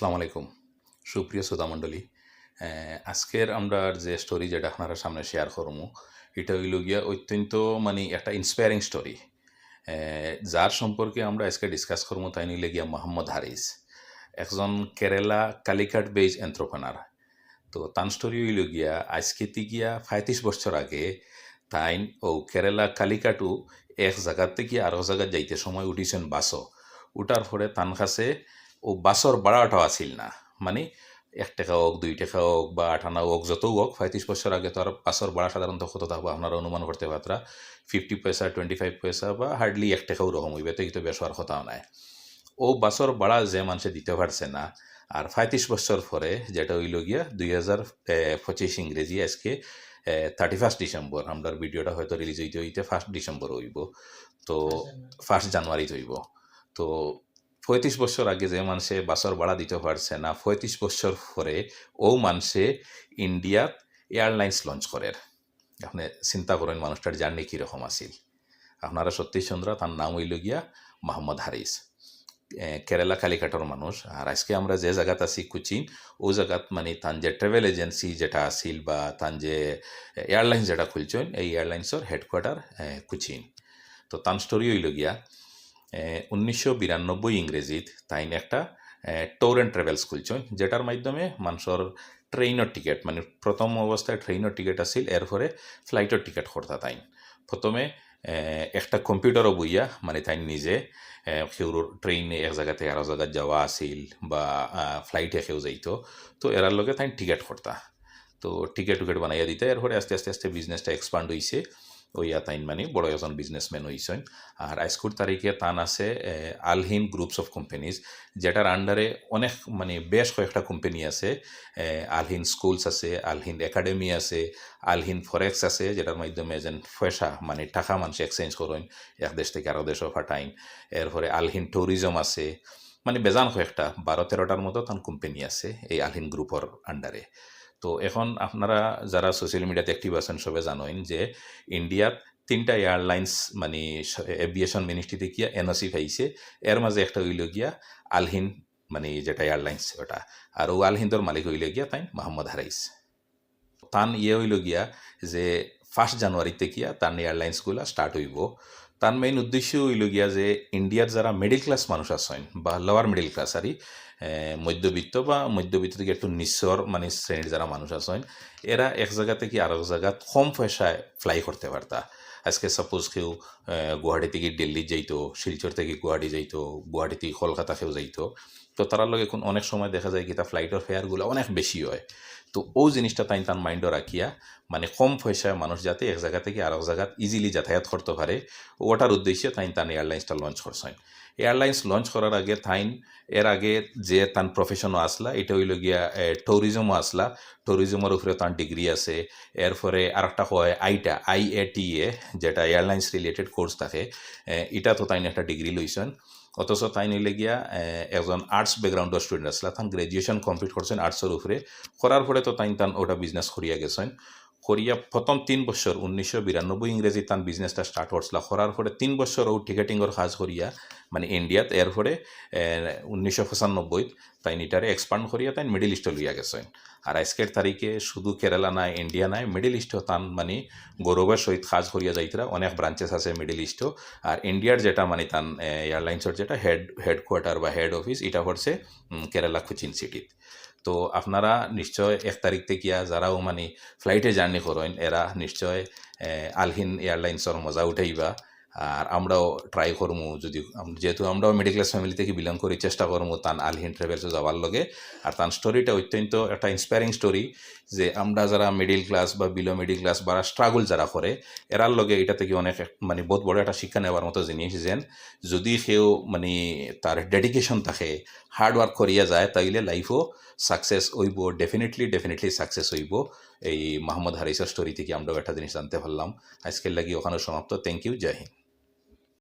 আসসালামু আলাইকুম সুপ্রিয় শ্রোতামণ্ডলী। আজকের আমরা যে স্টোরি যেটা আপনারা সামনে শেয়ার করবো এটা হইল গিয়া অত্যন্ত মানে একটা ইন্সপায়ারিং স্টোরি। যার সম্পর্কে আমরা আজকে ডিসকাস করবো তাই নিলে গিয়া মোহাম্মদ হারিস, একজন কেরালা কালিকাট বেজ এন্টারপ্রেনার। তো তান স্টোরি হইল গিয়া আজকে গিয়া 35 বছর আগে তাই ও কেরালা কালিকাটু এক জায়গার থেকে আরো জায়গায় যাইতে সময় উঠিছেন বাসও। উঠার পরে তান কাছে ও বাসর ভাড়াটাও আসিল না, মানে 1 টাকা হোক 2 টাকা হোক বা 8 আনা হোক যত হোক 35 বছর আগে তো আর বাসর ভাড়া সাধারণত কত থাকবো আপনারা অনুমান করতে পারা 50 পয়সা 25 পয়সা বা হার্ডলি 1 টাকাও রকম হইবে, তো কিন্তু বেশ হওয়ার কথাও নাই। ও বাসর ভাড়া যে মানুষে দিতে পারছে না, আর 35 বছর পরে যেটা হইল গিয়া 2025 ইংরেজি আজকে 31 ডিসেম্বর, আমরা ভিডিওটা হয়তো রিলিজ হইতে হইতে 1 ডিসেম্বর হইব, তো 1 জানুয়ারি হইব। তো 35 বছর আগে যে মানুষে বাসর ভাড়া দিতে পারছে না, 35 বছর পরে ও মানুষে ইন্ডিয়াত এয়ারলাইন্স লঞ্চ করে। আপনি চিন্তা করেন মানুষটার জার্নি কীরকম আছিল। আপনারা সত্যি সুন্দর, তার নাম হইল গিয়া মোহাম্মদ হারিস, কেরালা কালিকাটার মানুষ। আর আজকে আমরা যে জায়গাত আছি কোচিন, ও জায়গাত মানে তান যে ট্রাভেল এজেন্সি যেটা আছিল বা তান যে এয়ারলাইন্স যেটা খুলছেন, এই এয়ারলাইন্সের হেডকোয়ার্টার কোচিন। তো তান স্টোরি হইল গিয়া 1992 ইংরেজিত তাইন একটা ট্যুর অ্যান্ড ট্রাভেলস খুলছেন, যেটার মাধ্যমে মানুষের ট্রেনের টিকিট, মানে প্রথম অবস্থায় ট্রেনের টিকিট আছিল, এরপরে ফ্লাইটের টিকিট করতা। তাইন প্রথমে একটা কম্পিউটারও বইয়া মানে তাই নিজে কেউ ট্রেনে এক জায়গা থেকে আরো জায়গায় যাওয়া আছিল বা ফ্লাইটে কেউ যাইতো, তো এরার লগে তাই টিকিট করতা। তো টিকিট বানাইয়া দিতে, এরপরে আস্তে আস্তে আস্তে বিজনেসটা এক্সপান্ড হইছে, ওইয়া তাইন মানে বড় একজন বিজনেসম্যান হইছেন। আর আজকের তারিখে তান আছে আলহিন গ্রুপস অফ কোম্পানিজ, যেটার আন্ডারে অনেক মানে বেশ কয়েকটা কোম্পানি আছে। আলহিন স্কুলস আছে, আলহিন একাডেমি আছে, আলহিন ফরেক্স আছে, যেটার মাধ্যমে যেন পয়সা মানে টাকা মানুষ এক্সচেঞ্জ করেন এক দেশ থেকে আরো দেশও ফাটাইন। এরপরে আলহিন ট্যুরিজম আছে, মানে বেজান কয়েকটা 12-13টার মতো তান কোম্পানি আছে এই আলহিন গ্রুপের আন্ডারে। তো এখন আপনারা যারা সোশ্যাল মিডিয়াতে অ্যাক্টিভ আছেন সবে জানেন যে ইন্ডিয়াত 3টা এয়ারলাইন্স মানে এভিয়েশন মিনিস্ট্রিতে গিয়া এনওসি পাইছে। এর মাঝে একটা হইল গিয়া আলহিন, মানে যেটা এয়ারলাইন্স ওটা। আর ও আলহিন্দর মালিক হইল গিয়া তাই মোহাম্মদ হারিস। তান হইল গিয়া যে 1 জানুয়ারিতে গিয়া তান এয়ারলাইন্সগুলা স্টার্ট হইব। তার মেইন উদ্দেশ্য হইল গিয়া যে ইন্ডিয়ার যারা মিডিল ক্লাস মানুষ আছেন বা লোয়ার মিডিল ক্লাস আরই, মধ্যবিত্ত বা মধ্যবিত্ত থেকে একটু নিঃস্বর মানে শ্রেণীর যারা মানুষ আছেন, এরা এক জায়গা থেকে আরো জায়গা কম পয়সায় ফ্লাই করতে পারতা। আজকে সাপোজ কেউ গুয়াহাটি থেকে দিল্লি যাইতো, শিলচর থেকে গুয়াহাটি যাইতো, গুয়াহাটি থেকে কলকাতা কেউ যাইতো, তো তার লগে এখন অনেক সময় দেখা যায় কি তা ফ্লাইটের ফেয়ারগুলো অনেক বেশি হয়। তো ও জিনিসটা তাই তার মাইন্ডও রাখিয়া মানে কম পয়সায় মানুষ যাতে এক জায়গা থেকে আরেক জায়গা ইজিলি যাতায়াত করতে পারে, ওটার উদ্দেশ্যে তাই তান এয়ারলাইন্সটা লঞ্চ করছেন। এয়ারলাইন্স লঞ্চ করার আগে তাইন এর আগে যে তান প্রফেশনও আসলা, এটা হইল গিয়া ট্যুরিজমও আসলা, ট্যুরিজমের উপরে তার ডিগ্রি আছে। এরপরে আর একটা হয় IATA, যেটা এয়ারলাইন্স রিলেটেড কোর্স থাকে, এটা তো তাইন একটা ডিগ্রি লইছেন। অথচ তাই নিলে গিয়া একজন আর্টস ব্যাকগ্রাউন্ডের স্টুডেন্ট আসলা, তান গ্রাজুয়েশন কমপ্লিট করছেন আর্টসের উপরে। করার পরে তো তান ওটা বিজনেস করিয়া গেছেন। করিয়া প্রথম 3 বছর 1992 ইংরেজি তান বিজনেসটা স্টার্ট করছিল। করার পরে 3 বছর ও টিকেটিংয়ের কাজ করিয়া মানে ইন্ডিয়াত, এরপরে 1995 তাই এটারে এক্সপান্ড করিয়া তাই মিডিল ইস্টে লইয়া গেছেন। আর আজকের তারিখে শুধু কেরালা নাই, ইন্ডিয়া নাই, মিডিল ইস্টও তান মানে গৌরবের সহিত কাজ করিয়া যাইতরা। অনেক ব্রাঞ্চেস আছে মিডিল ইস্টও। আর ইন্ডিয়ার যেটা মানে তান এয়ারলাইন্সের যেটা হেডকোয়ার্টার বা হেড অফিস, এটা হচ্ছে কেরালা কোচিন সিটিত। তো আপনারা নিশ্চয় 1 তারিখ থেকে যারাও মানে ফ্লাইটে জার্নি করেন, এরা নিশ্চয় আলহিন এয়ারলাইন্সের মজা উঠাইবা। আর আমরাও ট্রাই করমু, যদি যেহেতু আমরাও মিডিল ক্লাস ফ্যামিলি থেকে বিলং করি, চেষ্টা করমু তান আলহিন ট্রাভেলসে যাওয়ার লগে। আর তার স্টোরিটা অত্যন্ত একটা ইন্সপায়ারিং স্টোরি, যে আমরা যারা মিডিল ক্লাস বা বিলো মিডিল ক্লাস বা স্ট্রাগল যারা করে, এরার লগে এটা থেকে অনেক মানে বহুত বড় একটা শিক্ষা নেওয়ার মতো জিনিস। যেন যদি কেউ মানে তার ডেডিকেশন থাকে, হার্ড ওয়ার্ক করিয়া যায়, তাইলে লাইফও সাকসেস হইব, ডেফিনেটলি সাকসেস হইব। এই মোহাম্মদ হারিসের স্টোরি থেকে আমরাও একটা জিনিস জানতে পারলাম। আজকের লাগি ওখানে সমাপ্ত। থ্যাংক ইউ, জয় হিন্দ।